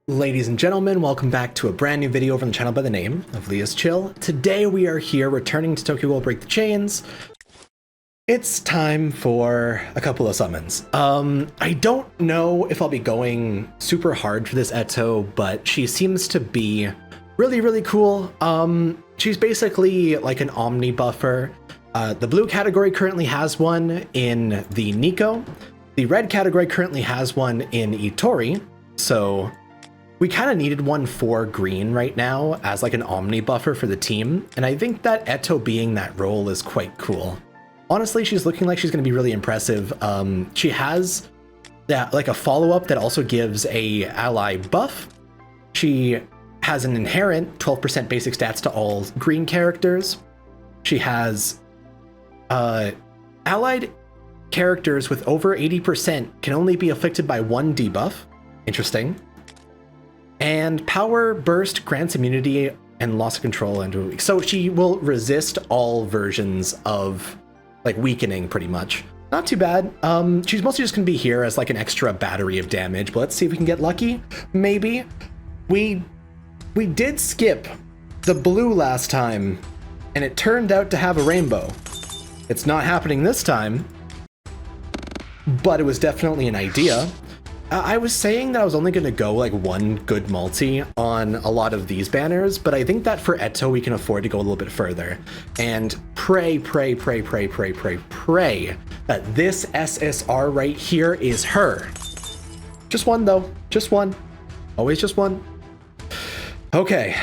Ladies and gentlemen, welcome back to a brand new video over on the channel by the name of LeaIsChill. Today we are here returning to Tokyo Ghoul Break the Chains. It's time for a couple of summons. I don't know if I'll be going super hard for this Eto, but she seems to be really cool. She's basically like an omni-buffer. The blue category currently has one in the Nico. The red category currently has one in Itori, so we kind of needed one for green right now as like an omni-buffer for the team, and I think that Eto being that role is quite cool. Honestly, she's looking like she's going to be really impressive. She has that like a follow-up that also gives a ally buff. She has an inherent 12% basic stats to all green characters. She has allied characters with over 80% can only be afflicted by one debuff. Interesting. And power burst grants immunity and loss of control into a week. So she will resist all versions of like weakening pretty much. Not too bad. She's mostly just gonna be here as like an extra battery of damage, but let's see if we can get lucky. Maybe. We did skip the blue last time and it turned out to have a rainbow. It's not happening this time, but it was definitely an idea. I was saying that I was only going to go like one good multi on a lot of these banners, but I think that for Eto we can afford to go a little bit further and pray that this SSR right here is her. Just one though, just one. Always just one. Okay,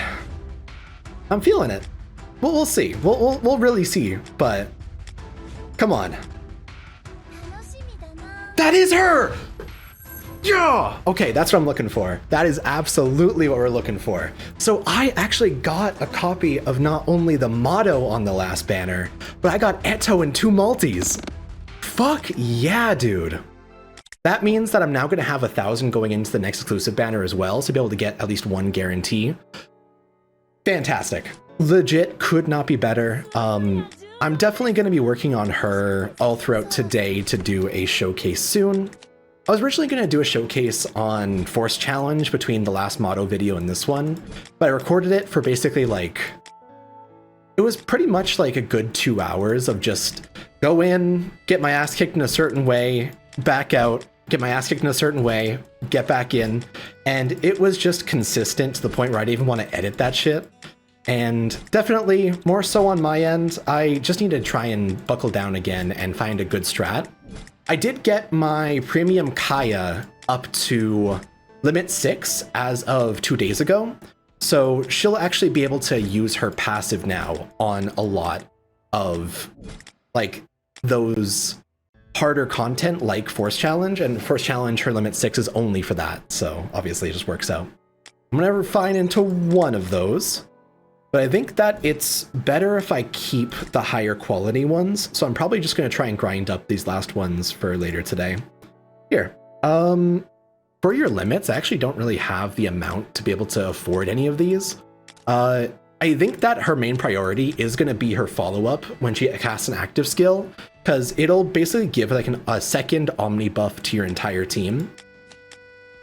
I'm feeling it. We'll see. We'll really see, but come on. That is her! Yeah! Okay, that's what I'm looking for. That is absolutely what we're looking for. So I actually got a copy of not only the motto on the last banner, but I got Eto and 2 multis. Fuck yeah, dude. That means that I'm now going to have 1,000 going into the next exclusive banner as well, so be able to get at least one guarantee. Fantastic. Legit could not be better. I'm definitely going to be working on her all throughout today to do a showcase soon. I was originally going to do a showcase on Force Challenge between the last motto video and this one, but I recorded it for basically like, it was pretty much like a good 2 hours of just go in, get my ass kicked in a certain way, back out, get my ass kicked in a certain way, get back in, and it was just consistent to the point where I didn't even want to edit that shit. And definitely more so on my end, I just need to try and buckle down again and find a good strat. I did get my premium Kaya up to limit 6 as of 2 days ago, so she'll actually be able to use her passive now on a lot of like those harder content like Force Challenge, and Force Challenge her limit 6 is only for that, so obviously it just works out. I'm gonna refine into one of those, but I think that it's better if I keep the higher quality ones, so I'm probably just going to try and grind up these last ones for later today. Here, for your limits, I actually don't really have the amount to be able to afford any of these. I think that her main priority is going to be her follow-up when she casts an active skill, because it'll basically give like a second omni buff to your entire team.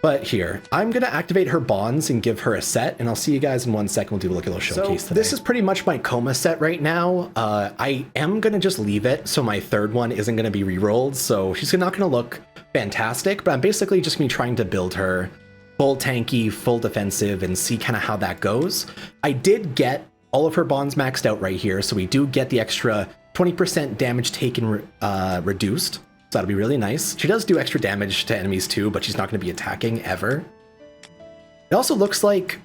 But here, I'm going to activate her bonds and give her a set, and I'll see you guys in 1 second. We'll do a little showcase today. This is pretty much my coma set right now. I am going to just leave it, so my third one isn't going to be re-rolled, so she's not going to look fantastic, but I'm basically just going to be trying to build her full tanky, full defensive, and see kind of how that goes. I did get all of her bonds maxed out right here, so we do get the extra 20% damage taken reduced. So that'll be really nice. She does do extra damage to enemies too, but she's not going to be attacking ever. It also looks like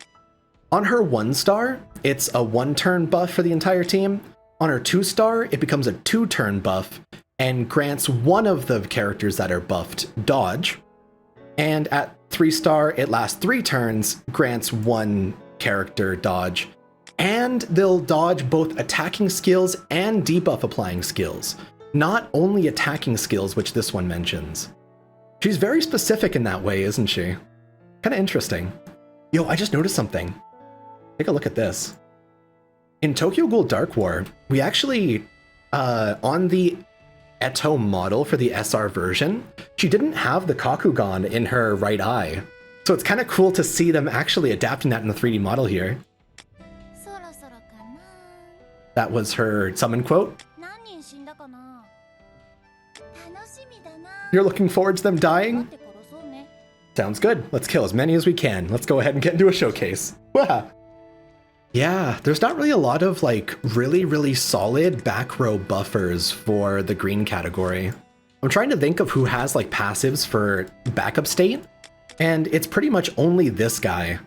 on her 1-star, it's a 1-turn buff for the entire team. On her 2-star, it becomes a 2-turn buff and grants one of the characters that are buffed dodge. And at 3-star, it lasts 3 turns, grants 1 character dodge. And they'll dodge both attacking skills and debuff applying skills. Not only attacking skills, which this one mentions. She's very specific in that way, isn't she? Kind of interesting. Yo, I just noticed something. Take a look at this. In Tokyo Ghoul Dark War, we actually, on the Eto model for the SR version, she didn't have the Kakugan in her right eye. So it's kind of cool to see them actually adapting that in the 3D model here. That was her summon quote. You're looking forward to them dying? Sounds good. Let's kill as many as we can. Let's go ahead and get into a showcase. Wah! Yeah, there's not really a lot of like really solid back row buffers for the green category. I'm trying to think of who has like passives for backup state, and it's pretty much only this guy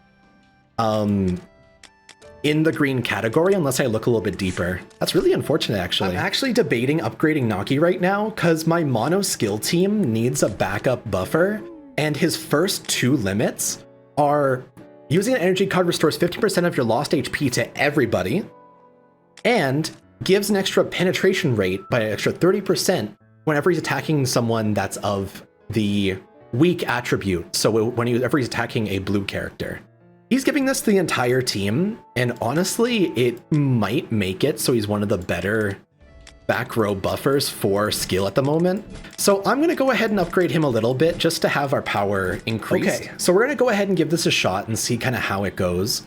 in the green category, unless I look a little bit deeper. That's really unfortunate, actually. I'm actually debating upgrading Naki right now because my mono skill team needs a backup buffer, and his first 2 limits are using an energy card restores 50% of your lost HP to everybody, and gives an extra penetration rate by an extra 30% whenever he's attacking someone that's of the weak attribute. So whenever he's attacking a blue character. He's giving this to the entire team, and honestly, it might make it so he's one of the better back row buffers for skill at the moment. So I'm going to go ahead and upgrade him a little bit just to have our power increased. Okay, so we're going to go ahead and give this a shot and see kind of how it goes.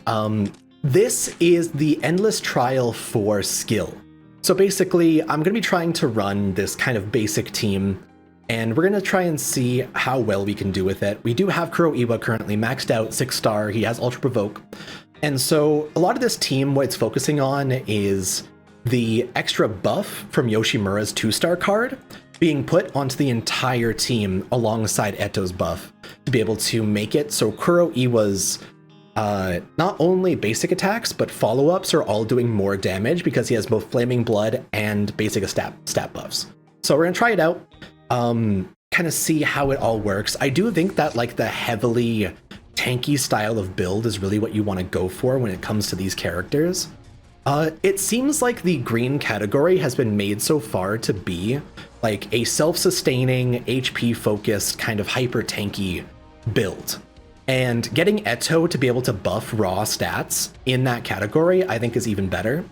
This is the endless trial for skill. So basically, I'm going to be trying to run this kind of basic team, and we're going to try and see how well we can do with it. We do have Kuroiwa currently maxed out 6-star. He has Ultra Provoke. And so a lot of this team, what it's focusing on is the extra buff from Yoshimura's 2-star card being put onto the entire team alongside Eto's buff to be able to make it so Kuroiwa's not only basic attacks, but follow-ups are all doing more damage because he has both Flaming Blood and basic stat buffs. So we're going to try it out. Kind of see how it all works. I do think that like the heavily tanky style of build is really what you want to go for when it comes to these characters. It seems like the green category has been made so far to be like a self-sustaining, HP-focused kind of hyper tanky build. And getting Eto to be able to buff raw stats in that category, I think is even better.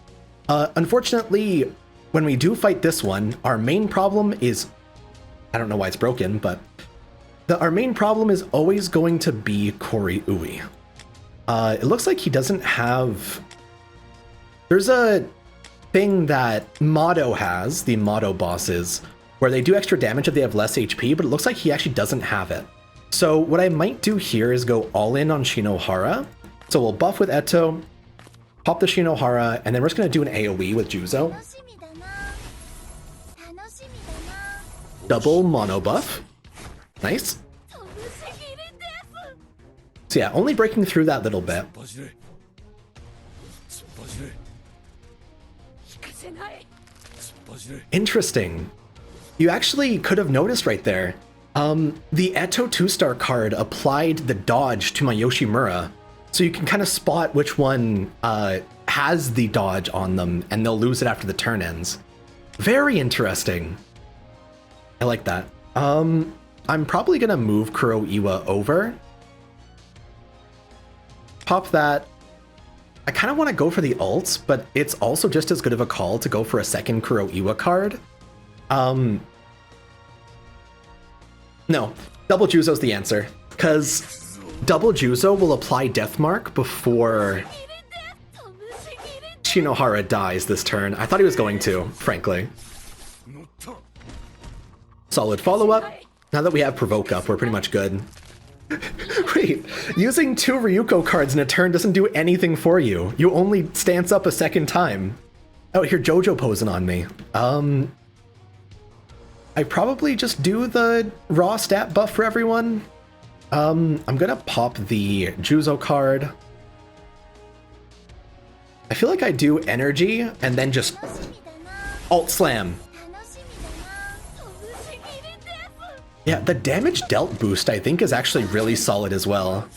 Unfortunately, when we do fight this one, our main problem is, I don't know why it's broken, but our main problem is always going to be Kori-Ui. It looks like he doesn't have... There's a thing that Motto has, the Motto bosses, where they do extra damage if they have less HP, but it looks like he actually doesn't have it. So what I might do here is go all in on Shinohara. So we'll buff with Eto, pop the Shinohara, and then we're just going to do an AoE with Juzo. Double mono buff. Nice. So yeah, only breaking through that little bit. Interesting. You actually could have noticed right there. The Eto 2-star card applied the dodge to my Yoshimura, so you can kind of spot which one has the dodge on them, and they'll lose it after the turn ends. Very interesting. I like that. I'm probably gonna move Kuroiwa over. Pop that. I kind of want to go for the ults, but it's also just as good of a call to go for a second Kuroiwa card. No, double Juzo's the answer, because double Juzo will apply Deathmark before Shinohara dies this turn. I thought he was going to, frankly. Solid follow-up. Now that we have Provoke up, we're pretty much good. Wait, using 2 Ryuko cards in a turn doesn't do anything for you. You only stance up a second time. Oh, here, Jojo posing on me. I probably just do the raw stat buff for everyone. I'm gonna pop the Juzo card. I feel like I do energy and then just alt slam. Yeah, the damage dealt boost I think is actually really solid as well.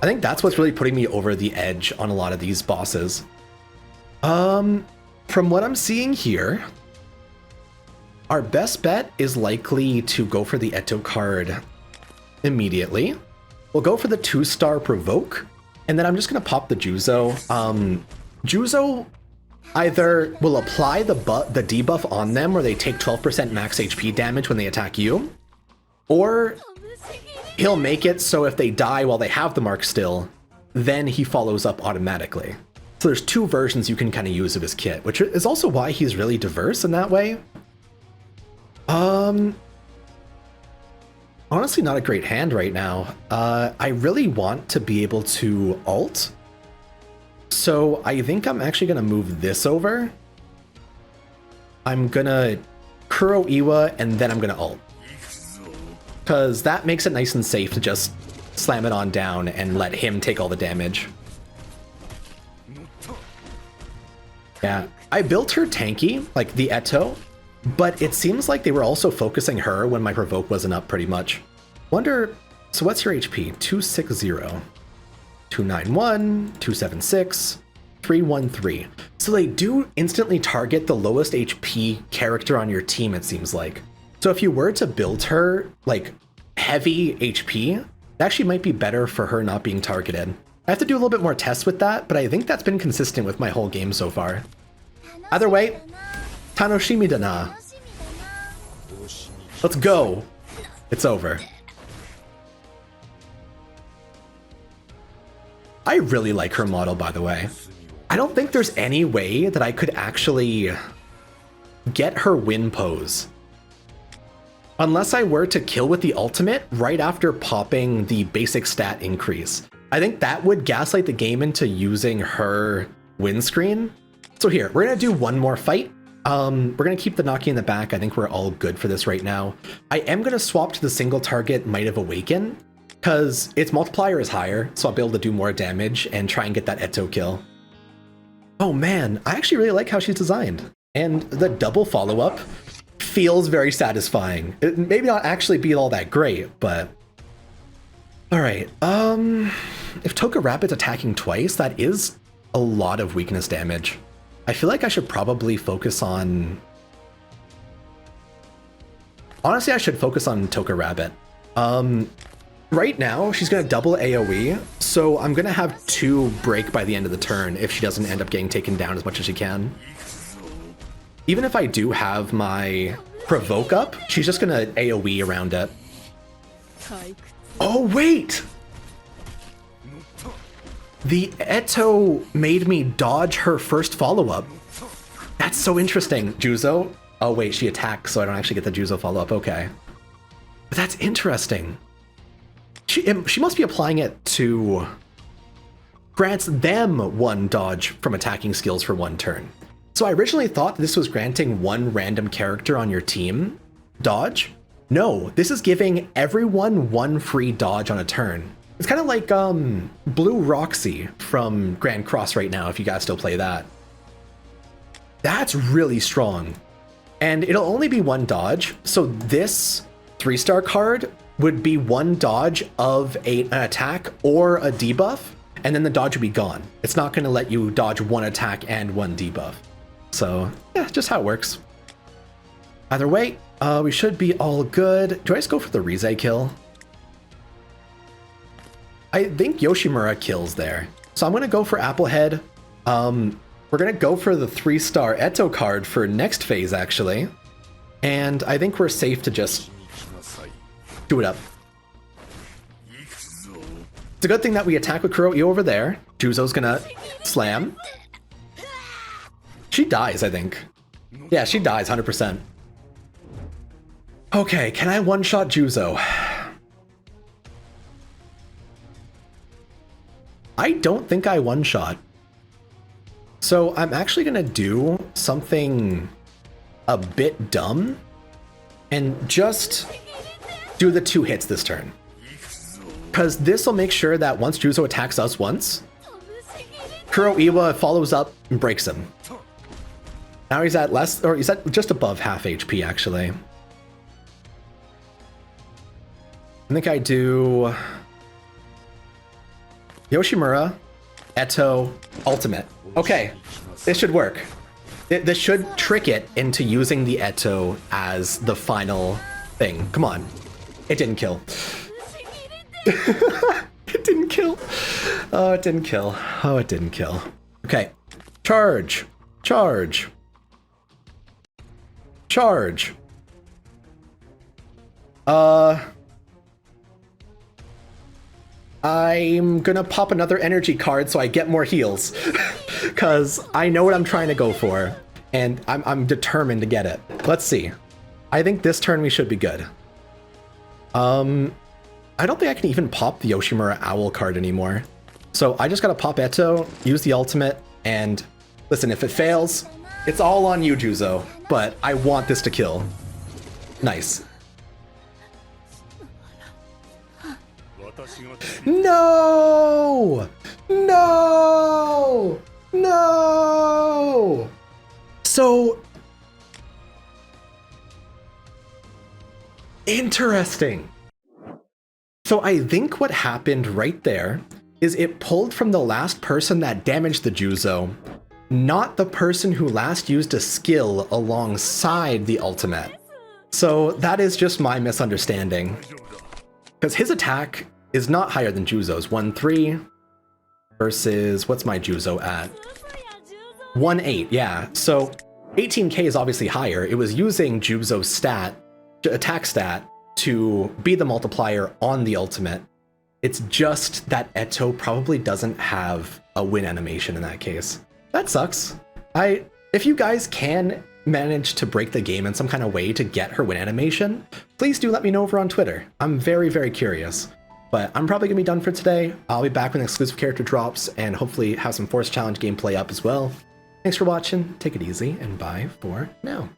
I think that's what's really putting me over the edge on a lot of these bosses. From what I'm seeing here, our best bet is likely to go for the Eto card immediately. We'll go for the 2-star Provoke, and then I'm just going to pop the Juzo. Juzo either will apply the debuff on them where they take 12% max HP damage when they attack you, or he'll make it so if they die while they have the mark still, then he follows up automatically. So there's two versions you can kind of use of his kit, which is also why he's really diverse in that way. Honestly, not a great hand right now. I really want to be able to ult. So I think I'm actually going to move this over. I'm going to Kuro Iwa and then I'm going to ult. Because that makes it nice and safe to just slam it on down and let him take all the damage. Yeah, I built her tanky, like the Eto, but it seems like they were also focusing her when my provoke wasn't up pretty much. Wonder, so what's your HP? 260, 291, 276, 313. So they do instantly target the lowest HP character on your team, it seems like. So if you were to build her like heavy HP, it actually might be better for her not being targeted. I have to do a little bit more tests with that, but I think that's been consistent with my whole game so far. Either way, Tanoshimi da na. Let's go. It's over. I really like her model, by the way. I don't think there's any way that I could actually get her win pose. Unless I were to kill with the ultimate right after popping the basic stat increase. I think that would gaslight the game into using her win screen. So here, we're gonna do one more fight. We're gonna keep the Naki in the back. I think we're all good for this right now. I am gonna swap to the single target Might of Awaken because its multiplier is higher, so I'll be able to do more damage and try and get that Eto kill. Oh man, I actually really like how she's designed. And the double follow-up feels very satisfying. It maybe not actually be all that great, but... Alright, if Toka Rabbit's attacking twice, that is a lot of weakness damage. I feel like I should probably focus on... Honestly, I should focus on Toka Rabbit. Right now, she's going to double AoE, so I'm going to have 2 break by the end of the turn if she doesn't end up getting taken down as much as she can. Even if I do have my provoke up, she's just going to AoE around it. Oh, wait! The Eto made me dodge her first follow-up. That's so interesting. Juzo? Oh wait, she attacks, so I don't actually get the Juzo follow-up. Okay. But that's interesting. She must be applying it to... grants them 1 dodge from attacking skills for 1 turn. So I originally thought this was granting 1 random character on your team dodge. No, this is giving everyone 1 free dodge on a turn. It's kind of like Blue Roxy from Grand Cross right now, if you guys still play that. That's really strong. And it'll only be 1 dodge, so this 3-star card would be 1 dodge of an attack or a debuff, and then the dodge would be gone. It's not going to let you dodge 1 attack and 1 debuff. So, yeah, just how it works. Either way, we should be all good. Do I just go for the Rize kill? I think Yoshimura kills there. So I'm going to go for Applehead. We're going to go for the 3-star Eto card for next phase, actually. And I think we're safe to just do it up. It's a good thing that we attack with Kuro-Io over there. Juzo's going to slam. She dies, I think. Yeah, she dies, 100%. Okay, can I one-shot Juzo? I don't think I one-shot. So I'm actually gonna do something a bit dumb and just do the 2 hits this turn. Because this will make sure that once Juzo attacks us once, Kuro-Iwa follows up and breaks him. Now he's at less, or he's at just above half HP actually. I think I do Yoshimura, Eto, ultimate. Okay, this should work. This should trick it into using the Eto as the final thing. Come on. It didn't kill. It didn't kill. Oh, it didn't kill. Oh, it didn't kill. Okay. Charge. Charge. Charge. I'm gonna pop another energy card so I get more heals. Because I know what I'm trying to go for. And I'm determined to get it. Let's see. I think this turn we should be good. I don't think I can even pop the Yoshimura Owl card anymore. So I just gotta pop Eto, use the ultimate, and listen, if it fails, it's all on you, Juzo. But I want this to kill. Nice. No! No! No! So interesting. So I think what happened right there is it pulled from the last person that damaged the Juzo, not the person who last used a skill alongside the ultimate. So that is just my misunderstanding. Because his attack is not higher than Juzo's. 1-3 versus, what's my Juzo at? 1-8, yeah. So 18k is obviously higher. It was using Juzo's attack stat to be the multiplier on the ultimate. It's just that Eto probably doesn't have a win animation in that case. That sucks. If you guys can manage to break the game in some kind of way to get her win animation, please do let me know over on Twitter. I'm very, very curious. But I'm probably gonna be done for today. I'll be back when exclusive character drops and hopefully have some Force Challenge gameplay up as well. Thanks for watching, take it easy, and bye for now.